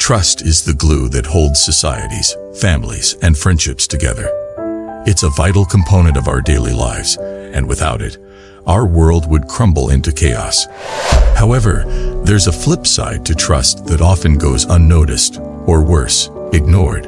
Trust is the glue that holds societies, families, and friendships together. It's a vital component of our daily lives, and without it, our world would crumble into chaos. However, there's a flip side to trust that often goes unnoticed, or worse, ignored.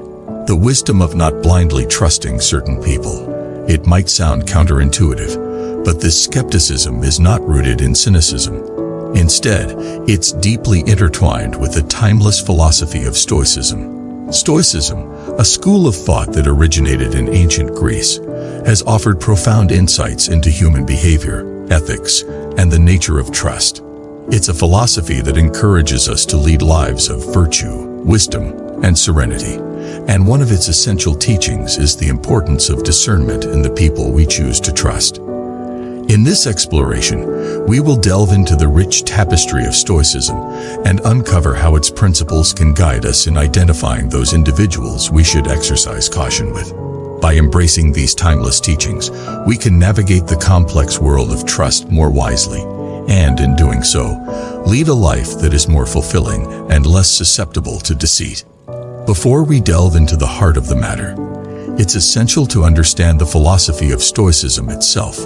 The wisdom of not blindly trusting certain people. It might sound counterintuitive, but this skepticism is not rooted in cynicism. Instead, it's deeply intertwined with the timeless philosophy of Stoicism. Stoicism, a school of thought that originated in ancient Greece, has offered profound insights into human behavior, ethics, and the nature of trust. It's a philosophy that encourages us to lead lives of virtue, wisdom, and serenity. And one of its essential teachings is the importance of discernment in the people we choose to trust. In this exploration, we will delve into the rich tapestry of Stoicism and uncover how its principles can guide us in identifying those individuals we should exercise caution with. By embracing these timeless teachings, we can navigate the complex world of trust more wisely, and in doing so, lead a life that is more fulfilling and less susceptible to deceit. Before we delve into the heart of the matter, it's essential to understand the philosophy of Stoicism itself.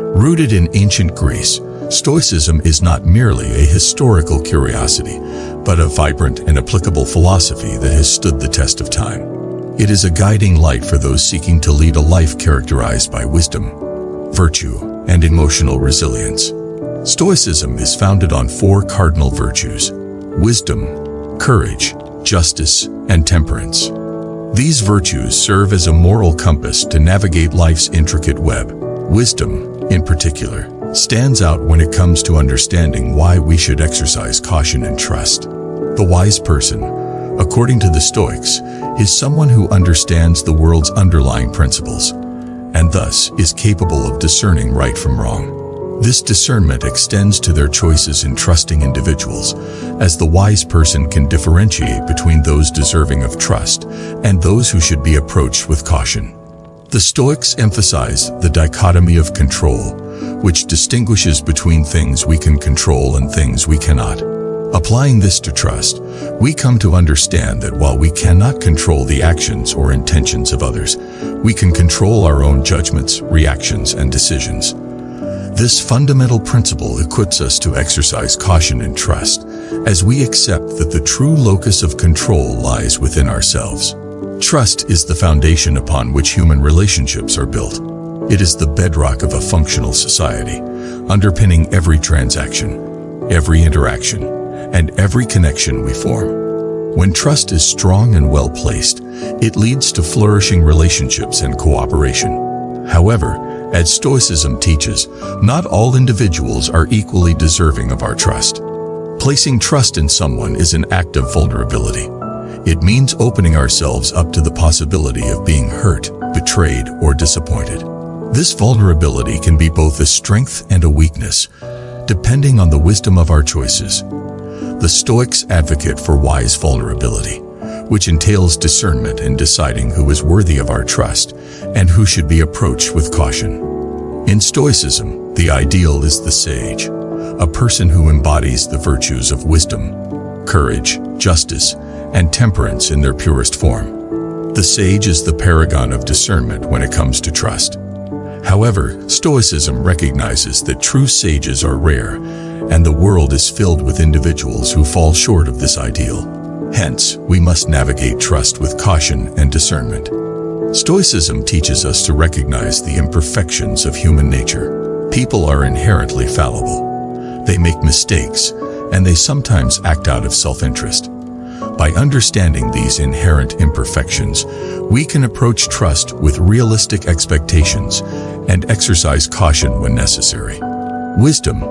Rooted in ancient Greece, Stoicism is not merely a historical curiosity, but a vibrant and applicable philosophy that has stood the test of time. It is a guiding light for those seeking to lead a life characterized by wisdom, virtue, and emotional resilience. Stoicism is founded on four cardinal virtues: wisdom, courage, justice, and temperance. These virtues serve as a moral compass to navigate life's intricate web. Wisdom, in particular, stands out when it comes to understanding why we should exercise caution and trust. The wise person, according to the Stoics, is someone who understands the world's underlying principles, and thus is capable of discerning right from wrong. This discernment extends to their choices in trusting individuals, as the wise person can differentiate between those deserving of trust and those who should be approached with caution. The Stoics emphasize the dichotomy of control, which distinguishes between things we can control and things we cannot. Applying this to trust, we come to understand that while we cannot control the actions or intentions of others, we can control our own judgments, reactions, and decisions. This fundamental principle equips us to exercise caution and trust, as we accept that the true locus of control lies within ourselves. Trust is the foundation upon which human relationships are built. It is the bedrock of a functional society, underpinning every transaction, every interaction, and every connection we form. When trust is strong and well placed, it leads to flourishing relationships and cooperation. However, as Stoicism teaches, not all individuals are equally deserving of our trust. Placing trust in someone is an act of vulnerability. It means opening ourselves up to the possibility of being hurt, betrayed, or disappointed. This vulnerability can be both a strength and a weakness, depending on the wisdom of our choices. The Stoics advocate for wise vulnerability, which entails discernment in deciding who is worthy of our trust and who should be approached with caution. In Stoicism, the ideal is the sage, a person who embodies the virtues of wisdom, courage, justice, and temperance in their purest form. The sage is the paragon of discernment when it comes to trust. However, Stoicism recognizes that true sages are rare, and the world is filled with individuals who fall short of this ideal. Hence, we must navigate trust with caution and discernment. Stoicism teaches us to recognize the imperfections of human nature. People are inherently fallible. They make mistakes, and they sometimes act out of self-interest. By understanding these inherent imperfections, we can approach trust with realistic expectations and exercise caution when necessary. Wisdom,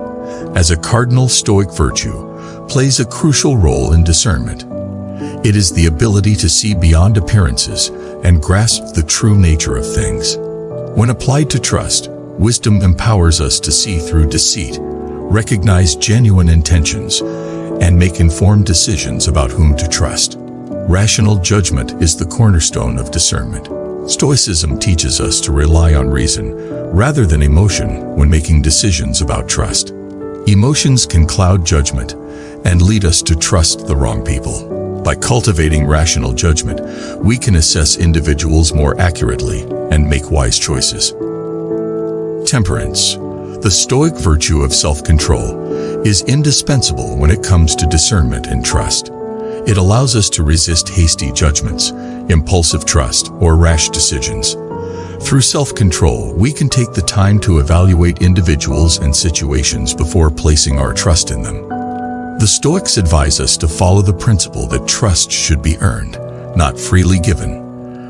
as a cardinal Stoic virtue, plays a crucial role in discernment. It is the ability to see beyond appearances and grasp the true nature of things. When applied to trust, wisdom empowers us to see through deceit, recognize genuine intentions, and make informed decisions about whom to trust. Rational judgment is the cornerstone of discernment. Stoicism teaches us to rely on reason rather than emotion when making decisions about trust. Emotions can cloud judgment and lead us to trust the wrong people. By cultivating rational judgment, we can assess individuals more accurately and make wise choices. Temperance, the Stoic virtue of self-control, is indispensable when it comes to discernment and trust. It allows us to resist hasty judgments, impulsive trust, or rash decisions. Through self-control, we can take the time to evaluate individuals and situations before placing our trust in them. The Stoics advise us to follow the principle that trust should be earned, not freely given.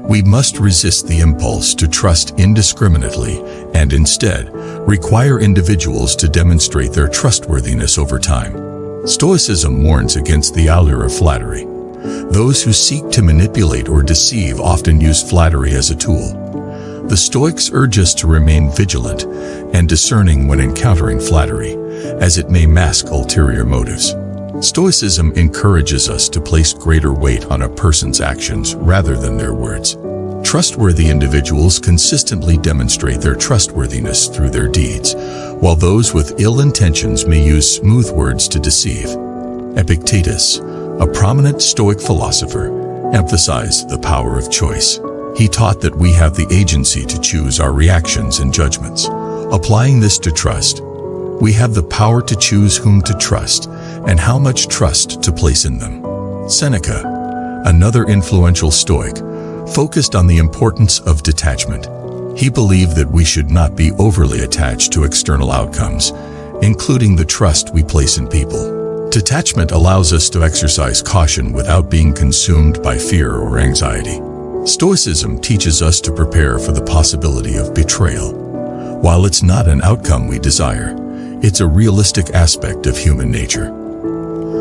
We must resist the impulse to trust indiscriminately and instead require individuals to demonstrate their trustworthiness over time. Stoicism warns against the allure of flattery. Those who seek to manipulate or deceive often use flattery as a tool. The Stoics urge us to remain vigilant and discerning when encountering flattery, as it may mask ulterior motives. Stoicism encourages us to place greater weight on a person's actions rather than their words. Trustworthy individuals consistently demonstrate their trustworthiness through their deeds, while those with ill intentions may use smooth words to deceive. Epictetus, a prominent Stoic philosopher, emphasized the power of choice. He taught that we have the agency to choose our reactions and judgments. Applying this to trust, we have the power to choose whom to trust and how much trust to place in them. Seneca, another influential Stoic, focused on the importance of detachment. He believed that we should not be overly attached to external outcomes, including the trust we place in people. Detachment allows us to exercise caution without being consumed by fear or anxiety. Stoicism teaches us to prepare for the possibility of betrayal. While it's not an outcome we desire, it's a realistic aspect of human nature.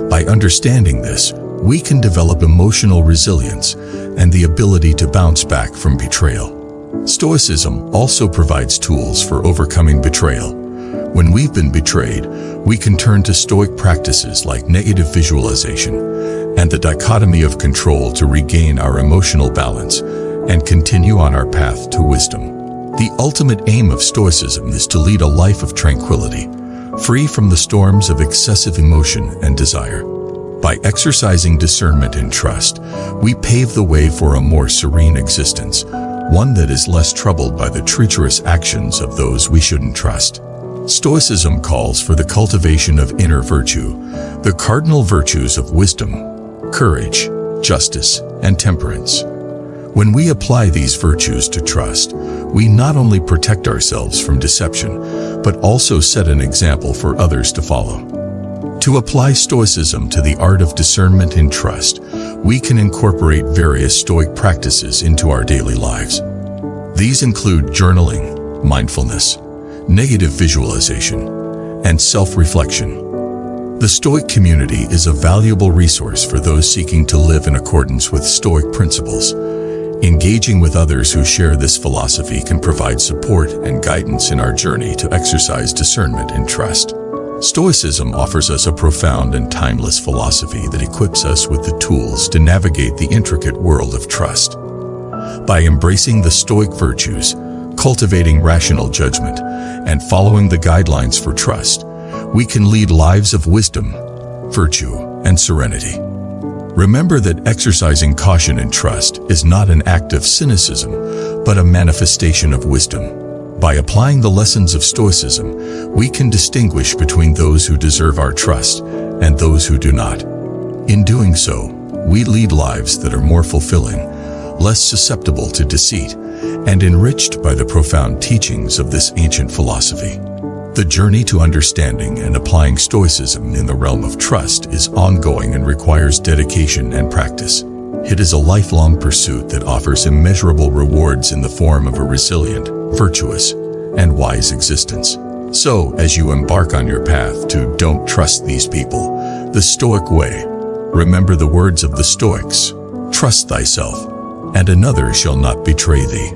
By understanding this, we can develop emotional resilience and the ability to bounce back from betrayal. Stoicism also provides tools for overcoming betrayal. When we've been betrayed, we can turn to Stoic practices like negative visualization and the dichotomy of control to regain our emotional balance and continue on our path to wisdom. The ultimate aim of Stoicism is to lead a life of tranquility, free from the storms of excessive emotion and desire. By exercising discernment and trust, we pave the way for a more serene existence, one that is less troubled by the treacherous actions of those we shouldn't trust. Stoicism calls for the cultivation of inner virtue, the cardinal virtues of wisdom, courage, justice, and temperance. When we apply these virtues to trust, we not only protect ourselves from deception, but also set an example for others to follow. To apply Stoicism to the art of discernment and trust, we can incorporate various Stoic practices into our daily lives. These include journaling, mindfulness, negative visualization, and self-reflection. The Stoic community is a valuable resource for those seeking to live in accordance with Stoic principles. Engaging with others who share this philosophy can provide support and guidance in our journey to exercise discernment and trust. Stoicism offers us a profound and timeless philosophy that equips us with the tools to navigate the intricate world of trust. By embracing the Stoic virtues, cultivating rational judgment, and following the guidelines for trust, we can lead lives of wisdom, virtue, and serenity. Remember that exercising caution and trust is not an act of cynicism, but a manifestation of wisdom. By applying the lessons of Stoicism, we can distinguish between those who deserve our trust and those who do not. In doing so, we lead lives that are more fulfilling, less susceptible to deceit, and enriched by the profound teachings of this ancient philosophy. The journey to understanding and applying Stoicism in the realm of trust is ongoing and requires dedication and practice. It is a lifelong pursuit that offers immeasurable rewards in the form of a resilient, virtuous, and wise existence. So, as you embark on your path to don't trust these people, the Stoic way, remember the words of the Stoics: trust thyself, and another shall not betray thee.